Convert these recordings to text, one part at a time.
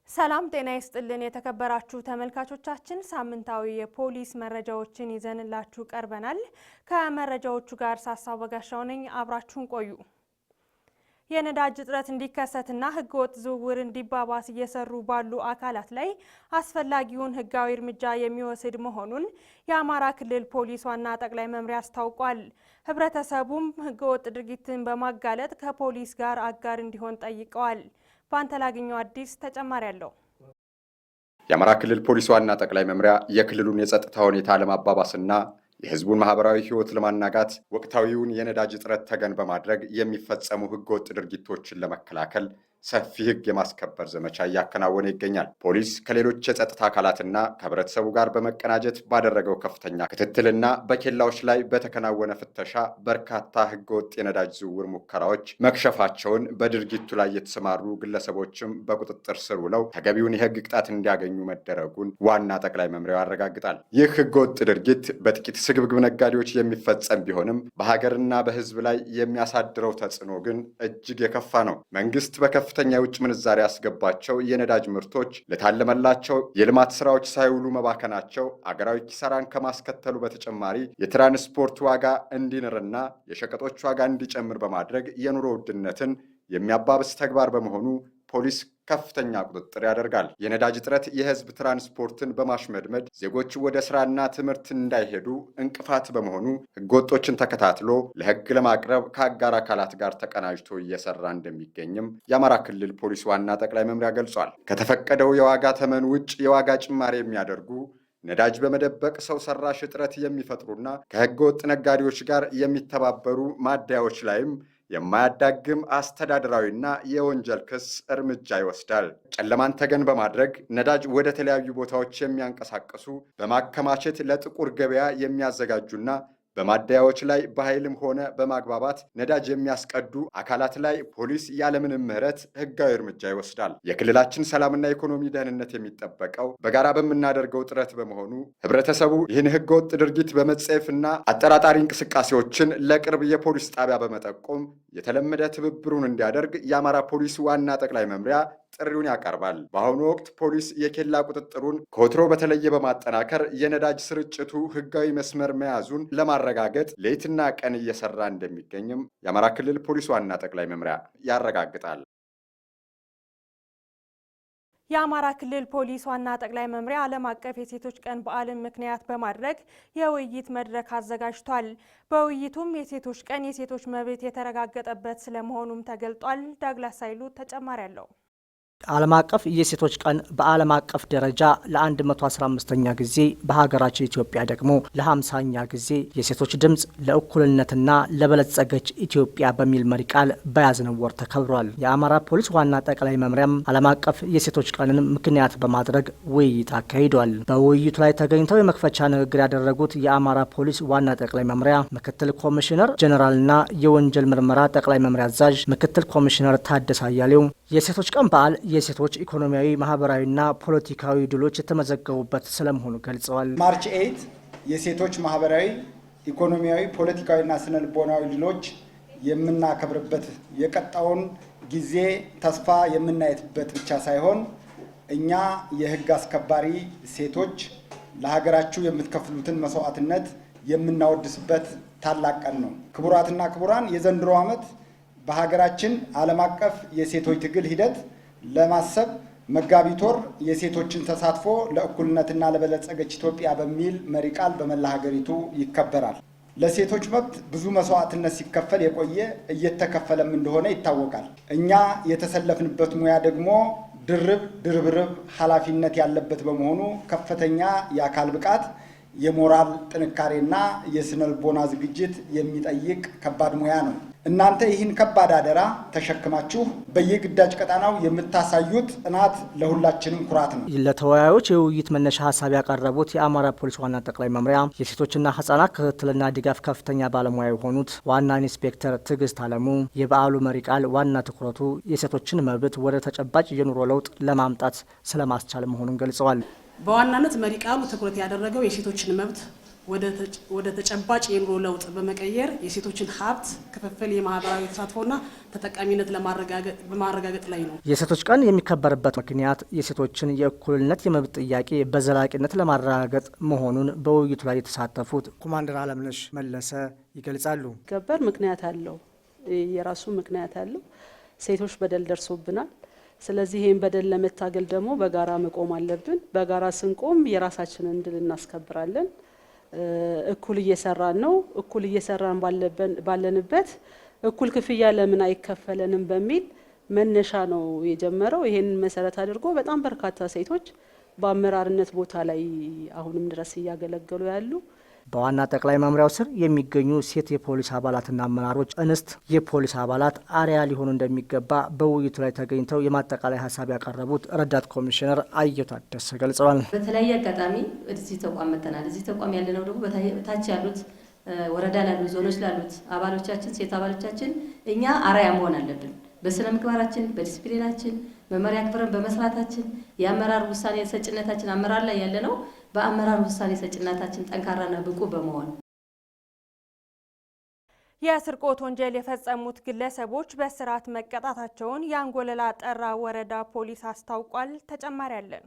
ሰላም ጤና ይስጥልን የተከበራችሁ ተመልካቾቻችን ሳምንታዊ የፖሊስ መረጃዎችን ይዘንላችሁ ቀርበናል። ከመረጃዎቹ ጋር ሳሳው በጋሻው ነኝ። አብራችሁን ቆዩ። የነዳጅ እጥረት እንዲከሰትና ህገወጥ ዝውውር እንዲባባስ እየሰሩ ባሉ አካላት ላይ አስፈላጊውን ህጋዊ እርምጃ የሚወስድ መሆኑን የአማራ ክልል ፖሊስ ዋና ጠቅላይ መምሪያ አስታውቋል። ህብረተሰቡም ህገወጥ ድርጊትን በማጋለጥ ከፖሊስ ጋር አጋር እንዲሆን ጠይቀዋል። ባንተላግኘው አዲስ ተጨማሪ ያለው የአማራ ክልል ፖሊስ ዋና ጠቅላይ መምሪያ የክልሉን የጸጥታ ሁኔታ ለማባባስና የህዝቡን ማህበራዊ ህይወት ለማናጋት ወቅታዊውን የነዳጅ እጥረት ተገን በማድረግ የሚፈጸሙ ህገወጥ ድርጊቶችን ለመከላከል ሰፊ ህግ የማስከበር ዘመቻ እያከናወነ ይገኛል። ፖሊስ ከሌሎች የጸጥታ አካላትና ከህብረተሰቡ ጋር በመቀናጀት ባደረገው ከፍተኛ ክትትልና በኬላዎች ላይ በተከናወነ ፍተሻ በርካታ ህገወጥ የነዳጅ ዝውውር ሙከራዎች መክሸፋቸውን፣ በድርጊቱ ላይ የተሰማሩ ግለሰቦችም በቁጥጥር ስር ውለው ተገቢውን የህግ ቅጣት እንዲያገኙ መደረጉን ዋና ጠቅላይ መምሪያው ያረጋግጣል። ይህ ህገወጥ ድርጊት በጥቂት ስግብግብ ነጋዴዎች የሚፈጸም ቢሆንም በሀገርና በህዝብ ላይ የሚያሳድረው ተጽዕኖ ግን እጅግ የከፋ ነው። መንግስት ከፍተኛ የውጭ ምንዛሪ ያስገባቸው የነዳጅ ምርቶች ለታለመላቸው የልማት ስራዎች ሳይውሉ መባከናቸው አገራዊ ኪሳራን ከማስከተሉ በተጨማሪ የትራንስፖርት ዋጋ እንዲንርና የሸቀጦች ዋጋ እንዲጨምር በማድረግ የኑሮ ውድነትን የሚያባብስ ተግባር በመሆኑ ፖሊስ ከፍተኛ ቁጥጥር ያደርጋል። የነዳጅ እጥረት የህዝብ ትራንስፖርትን በማሽመድመድ ዜጎች ወደ ስራና ትምህርት እንዳይሄዱ እንቅፋት በመሆኑ ህገወጦችን ተከታትሎ ለህግ ለማቅረብ ከአጋር አካላት ጋር ተቀናጅቶ እየሰራ እንደሚገኝም የአማራ ክልል ፖሊስ ዋና ጠቅላይ መምሪያ ገልጿል። ከተፈቀደው የዋጋ ተመን ውጭ የዋጋ ጭማሪ የሚያደርጉ ነዳጅ በመደበቅ ሰው ሰራሽ እጥረት የሚፈጥሩና ከህገወጥ ነጋዴዎች ጋር የሚተባበሩ ማደያዎች ላይም የማያዳግም አስተዳደራዊና የወንጀል ክስ እርምጃ ይወስዳል። ጨለማን ተገን በማድረግ ነዳጅ ወደ ተለያዩ ቦታዎች የሚያንቀሳቅሱ በማከማቸት ለጥቁር ገበያ የሚያዘጋጁና በማደያዎች ላይ በኃይልም ሆነ በማግባባት ነዳጅ የሚያስቀዱ አካላት ላይ ፖሊስ ያለምንም ምህረት ህጋዊ እርምጃ ይወስዳል። የክልላችን ሰላምና ኢኮኖሚ ደህንነት የሚጠበቀው በጋራ በምናደርገው ጥረት በመሆኑ ህብረተሰቡ ይህን ህገወጥ ድርጊት በመጸየፍና አጠራጣሪ እንቅስቃሴዎችን ለቅርብ የፖሊስ ጣቢያ በመጠቆም የተለመደ ትብብሩን እንዲያደርግ የአማራ ፖሊስ ዋና ጠቅላይ መምሪያ ጥሪውን ያቀርባል። በአሁኑ ወቅት ፖሊስ የኬላ ቁጥጥሩን ከወትሮ በተለየ በማጠናከር የነዳጅ ስርጭቱ ህጋዊ መስመር መያዙን ለማረጋገጥ ሌትና ቀን እየሰራ እንደሚገኝም የአማራ ክልል ፖሊስ ዋና ጠቅላይ መምሪያ ያረጋግጣል። የአማራ ክልል ፖሊስ ዋና ጠቅላይ መምሪያ ዓለም አቀፍ የሴቶች ቀን በዓልን ምክንያት በማድረግ የውይይት መድረክ አዘጋጅቷል። በውይይቱም የሴቶች ቀን የሴቶች መብት የተረጋገጠበት ስለመሆኑም ተገልጧል። ዳግላስ ሳይሉ ተጨማሪ አለው። ዓለም አቀፍ የሴቶች ቀን በዓለም አቀፍ ደረጃ ለ115ኛ ጊዜ በሀገራችን ኢትዮጵያ ደግሞ ለ50ኛ ጊዜ የሴቶች ድምፅ ለእኩልነትና ለበለጸገች ኢትዮጵያ በሚል መሪ ቃል በያዝነው ወር ተከብሯል። የአማራ ፖሊስ ዋና ጠቅላይ መምሪያም ዓለም አቀፍ የሴቶች ቀንን ምክንያት በማድረግ ውይይት አካሂዷል። በውይይቱ ላይ ተገኝተው የመክፈቻ ንግግር ያደረጉት የአማራ ፖሊስ ዋና ጠቅላይ መምሪያ ምክትል ኮሚሽነር ጀኔራልና የወንጀል ምርመራ ጠቅላይ መምሪያ አዛዥ ምክትል ኮሚሽነር ታደሰ አያሌው የሴቶች ቀን በዓል የሴቶች ኢኮኖሚያዊ፣ ማህበራዊና ፖለቲካዊ ድሎች የተመዘገቡበት ስለመሆኑ ገልጸዋል። ማርች 8 የሴቶች ማህበራዊ፣ ኢኮኖሚያዊ፣ ፖለቲካዊና ስነልቦናዊ ድሎች የምናከብርበት የቀጣውን ጊዜ ተስፋ የምናየትበት ብቻ ሳይሆን እኛ የህግ አስከባሪ ሴቶች ለሀገራችሁ የምትከፍሉትን መስዋዕትነት የምናወድስበት ታላቅ ቀን ነው። ክቡራትና ክቡራን፣ የዘንድሮ ዓመት በሀገራችን ዓለም አቀፍ የሴቶች ትግል ሂደት ለማሰብ መጋቢት ወር የሴቶችን ተሳትፎ ለእኩልነትና ለበለጸገች ኢትዮጵያ በሚል መሪ ቃል በመላ ሀገሪቱ ይከበራል። ለሴቶች መብት ብዙ መስዋዕትነት ሲከፈል የቆየ እየተከፈለም እንደሆነ ይታወቃል። እኛ የተሰለፍንበት ሙያ ደግሞ ድርብርብ ኃላፊነት ያለበት በመሆኑ ከፍተኛ የአካል ብቃት፣ የሞራል ጥንካሬና የስነልቦና ዝግጅት የሚጠይቅ ከባድ ሙያ ነው። እናንተ ይህን ከባድ አደራ ተሸክማችሁ በየግዳጅ ቀጣናው የምታሳዩት ጽናት ለሁላችንም ኩራት ነው። ለተወያዮች የውይይት መነሻ ሀሳብ ያቀረቡት የአማራ ፖሊስ ዋና ጠቅላይ መምሪያ የሴቶችና ህጻናት ክትትልና ድጋፍ ከፍተኛ ባለሙያ የሆኑት ዋና ኢንስፔክተር ትዕግስት አለሙ የበዓሉ መሪ ቃል ዋና ትኩረቱ የሴቶችን መብት ወደ ተጨባጭ የኑሮ ለውጥ ለማምጣት ስለማስቻል መሆኑን ገልጸዋል። በዋናነት መሪ ቃሉ ትኩረት ያደረገው የሴቶችን መብት ወደ ተጨባጭ የኑሮ ለውጥ በመቀየር የሴቶችን ሀብት ክፍፍል የማህበራዊ ተሳትፎና ተጠቃሚነት ለማረጋገጥ ላይ ነው። የሴቶች ቀን የሚከበርበት ምክንያት የሴቶችን የእኩልነት የመብት ጥያቄ በዘላቂነት ለማረጋገጥ መሆኑን በውይይቱ ላይ የተሳተፉት ኮማንደር አለምነሽ መለሰ ይገልጻሉ። ገበር ምክንያት አለው፣ የራሱ ምክንያት አለው። ሴቶች በደል ደርሶብናል። ስለዚህ ይህን በደል ለመታገል ደግሞ በጋራ መቆም አለብን። በጋራ ስንቆም የራሳችንን ድል እናስከብራለን። እኩል እየሰራን ነው። እኩል እየሰራን ባለንበት እኩል ክፍያ ለምን አይከፈለንም በሚል መነሻ ነው የጀመረው። ይሄን መሰረት አድርጎ በጣም በርካታ ሴቶች በአመራርነት ቦታ ላይ አሁንም ድረስ እያገለገሉ ያሉ በዋና ጠቅላይ መምሪያው ስር የሚገኙ ሴት የፖሊስ አባላትና አመራሮች እንስት የፖሊስ አባላት አርአያ ሊሆኑ እንደሚገባ በውይይቱ ላይ ተገኝተው የማጠቃላይ ሀሳብ ያቀረቡት ረዳት ኮሚሽነር አየሁ ታደሰ ገልጸዋል። በተለያየ አጋጣሚ እዚህ ተቋም መጥተናል። እዚህ ተቋም ያለነው ደግሞ በታች ያሉት ወረዳ ላሉት ዞኖች ላሉት አባሎቻችን ሴት አባሎቻችን እኛ አርአያ መሆን አለብን። በስነ ምግባራችን፣ በዲሲፕሊናችን መመሪያ አክብረን በመስራታችን የአመራር ውሳኔ ሰጭነታችን አመራር ላይ ያለነው በአመራር ውሳኔ ሰጭነታችን ጠንካራና ብቁ በመሆን የስርቆት ወንጀል የፈጸሙት ግለሰቦች በእስራት መቀጣታቸውን የአንጎለላ ጠራ ወረዳ ፖሊስ አስታውቋል። ተጨማሪ አለን።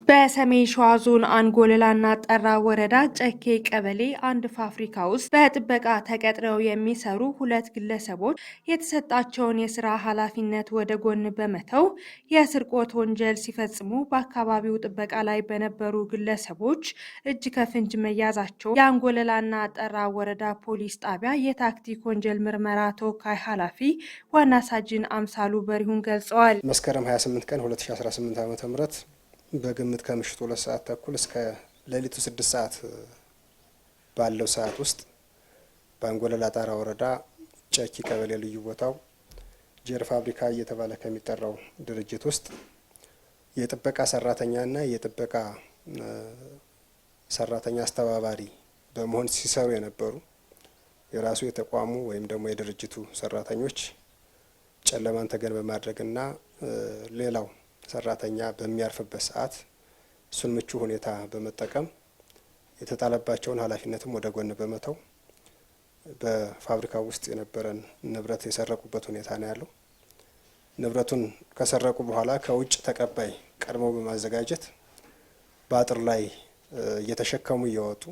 በሰሜን ሸዋ ዞን አንጎለላና ጠራ ወረዳ ጨኬ ቀበሌ አንድ ፋብሪካ ውስጥ በጥበቃ ተቀጥረው የሚሰሩ ሁለት ግለሰቦች የተሰጣቸውን የስራ ኃላፊነት ወደ ጎን በመተው የስርቆት ወንጀል ሲፈጽሙ በአካባቢው ጥበቃ ላይ በነበሩ ግለሰቦች እጅ ከፍንጅ መያዛቸው የአንጎለላና ጠራ ወረዳ ፖሊስ ጣቢያ የታክቲክ ወንጀል ምርመራ ተወካይ ኃላፊ ዋና ሳጅን አምሳሉ በሪሁን ገልጸዋል። መስከረም 28 ቀን 2018 ዓ.ም በግምት ከምሽቱ 2 ሰዓት ተኩል እስከ ሌሊቱ 6 ሰዓት ባለው ሰዓት ውስጥ በአንጎለላ ጠራ ወረዳ ጨኪ ቀበሌ ልዩ ቦታው ጀር ፋብሪካ እየተባለ ከሚጠራው ድርጅት ውስጥ የጥበቃ ሰራተኛና የጥበቃ ሰራተኛ አስተባባሪ በመሆን ሲሰሩ የነበሩ የራሱ የተቋሙ ወይም ደግሞ የድርጅቱ ሰራተኞች ጨለማን ተገን በማድረግና ሌላው ሰራተኛ በሚያርፍበት ሰዓት እሱን ምቹ ሁኔታ በመጠቀም የተጣለባቸውን ኃላፊነትም ወደ ጎን በመተው በፋብሪካው ውስጥ የነበረን ንብረት የሰረቁበት ሁኔታ ነው ያለው። ንብረቱን ከሰረቁ በኋላ ከውጭ ተቀባይ ቀድመው በማዘጋጀት በአጥር ላይ እየተሸከሙ እየወጡ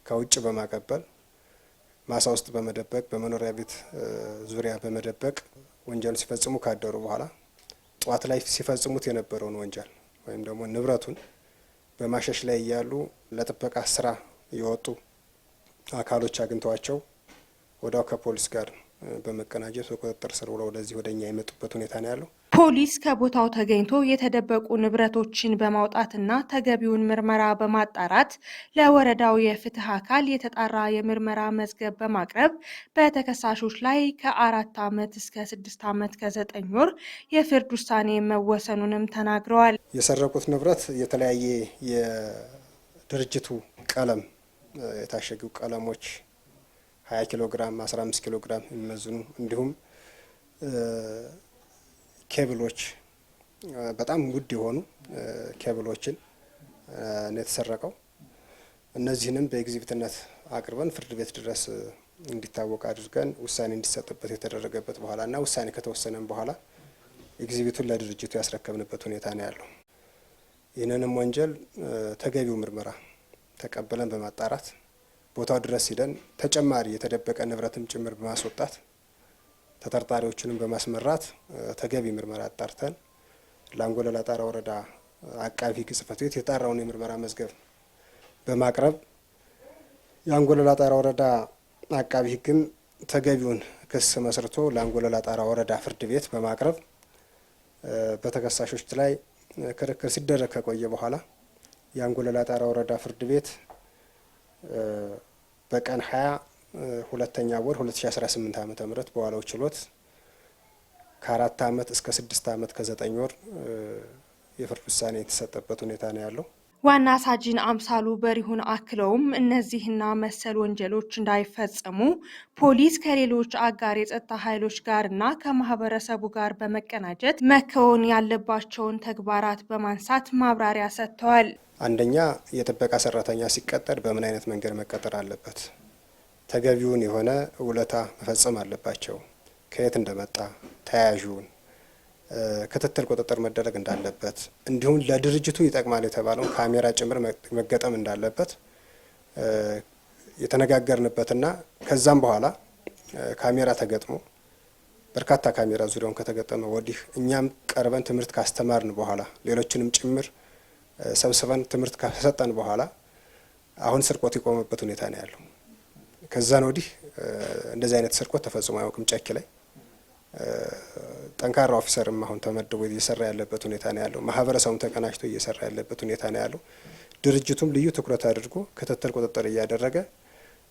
ከውጭ በማቀበል ማሳ ውስጥ በመደበቅ በመኖሪያ ቤት ዙሪያ በመደበቅ ወንጀል ሲፈጽሙ ካደሩ በኋላ ጧት ላይ ሲፈጽሙት የነበረውን ወንጀል ወይም ደግሞ ንብረቱን በማሸሽ ላይ እያሉ ለጥበቃ ስራ የወጡ አካሎች አግኝተዋቸው ወዲያው ከፖሊስ ጋር በመቀናጀት በቁጥጥር ስር ውለው ወደዚህ ወደኛ የመጡበት ሁኔታ ነው ያለው። ፖሊስ ከቦታው ተገኝቶ የተደበቁ ንብረቶችን በማውጣትና ተገቢውን ምርመራ በማጣራት ለወረዳው የፍትህ አካል የተጣራ የምርመራ መዝገብ በማቅረብ በተከሳሾች ላይ ከ4 ዓመት እስከ 6 ዓመት ከ9 ወር የፍርድ ውሳኔ መወሰኑንም ተናግረዋል። የሰረቁት ንብረት የተለያየ የድርጅቱ ቀለም የታሸጉ ቀለሞች 20 ኪሎ ግራም 15 ኪሎ ግራም የሚመዝኑ እንዲሁም ኬብሎች በጣም ውድ የሆኑ ኬብሎችን ነው የተሰረቀው። እነዚህንም በኤግዚቢትነት አቅርበን ፍርድ ቤት ድረስ እንዲታወቅ አድርገን ውሳኔ እንዲሰጥበት የተደረገበት በኋላና ውሳኔ ከተወሰነም በኋላ ኤግዚቢቱን ለድርጅቱ ያስረከብንበት ሁኔታ ነው ያለው። ይህንንም ወንጀል ተገቢው ምርመራ ተቀበለን በማጣራት ቦታው ድረስ ሂደን ተጨማሪ የተደበቀ ንብረትም ጭምር በማስወጣት ተጠርጣሪዎችንም በማስመራት ተገቢ ምርመራ አጣርተን ለአንጎለላ ጠራ ወረዳ አቃቢ ሕግ ጽሕፈት ቤት የጣራውን የምርመራ መዝገብ በማቅረብ የአንጎለላ ጠራ ወረዳ አቃቢ ሕግም ተገቢውን ክስ መስርቶ ለአንጎለላ ጠራ ወረዳ ፍርድ ቤት በማቅረብ በተከሳሾች ላይ ክርክር ሲደረግ ከቆየ በኋላ የአንጎለላ ጠራ ወረዳ ፍርድ ቤት በቀን 22ኛ ወር 2018 ዓ.ም በዋለው ችሎት ከ4 ዓመት እስከ 6 ዓመት ከ9 ወር የፍርድ ውሳኔ የተሰጠበት ሁኔታ ነው ያለው። ዋና ሳጅን አምሳሉ በሪሁን አክለውም እነዚህና መሰል ወንጀሎች እንዳይፈጸሙ ፖሊስ ከሌሎች አጋር የጸጥታ ኃይሎች ጋርና ከማህበረሰቡ ጋር በመቀናጀት መከወን ያለባቸውን ተግባራት በማንሳት ማብራሪያ ሰጥተዋል። አንደኛ የጥበቃ ሰራተኛ ሲቀጠር በምን አይነት መንገድ መቀጠር አለበት? ተገቢውን የሆነ ውለታ መፈጸም አለባቸው። ከየት እንደመጣ ተያያዡን ክትትል ቁጥጥር መደረግ እንዳለበት እንዲሁም ለድርጅቱ ይጠቅማል የተባለውን ካሜራ ጭምር መገጠም እንዳለበት የተነጋገርንበትና ከዛም በኋላ ካሜራ ተገጥሞ በርካታ ካሜራ ዙሪያውን ከተገጠመ ወዲህ እኛም ቀርበን ትምህርት ካስተማርን በኋላ ሌሎችንም ጭምር ሰብስበን ትምህርት ከሰጠን በኋላ አሁን ስርቆት የቆመበት ሁኔታ ነው ያለው። ከዛን ወዲህ እንደዚህ አይነት ስርቆት ተፈጽሞ አያውቅም። ጨኪ ላይ ጠንካራ ኦፊሰርም አሁን ተመድቦ እየሰራ ያለበት ሁኔታ ነው ያለው። ማህበረሰቡም ተቀናጅቶ እየሰራ ያለበት ሁኔታ ነው ያለው። ድርጅቱም ልዩ ትኩረት አድርጎ ክትትል ቁጥጥር እያደረገ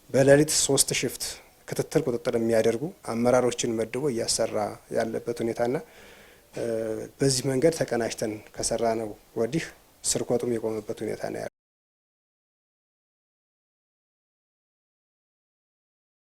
በሌሊት 3 ሽፍት ክትትል ቁጥጥር የሚያደርጉ አመራሮችን መድቦ እያሰራ ያለበት ሁኔታና በዚህ መንገድ ተቀናጅተን ከሰራ ነው ወዲህ ስርቆቱም የቆመበት ሁኔታ ነው ያለው።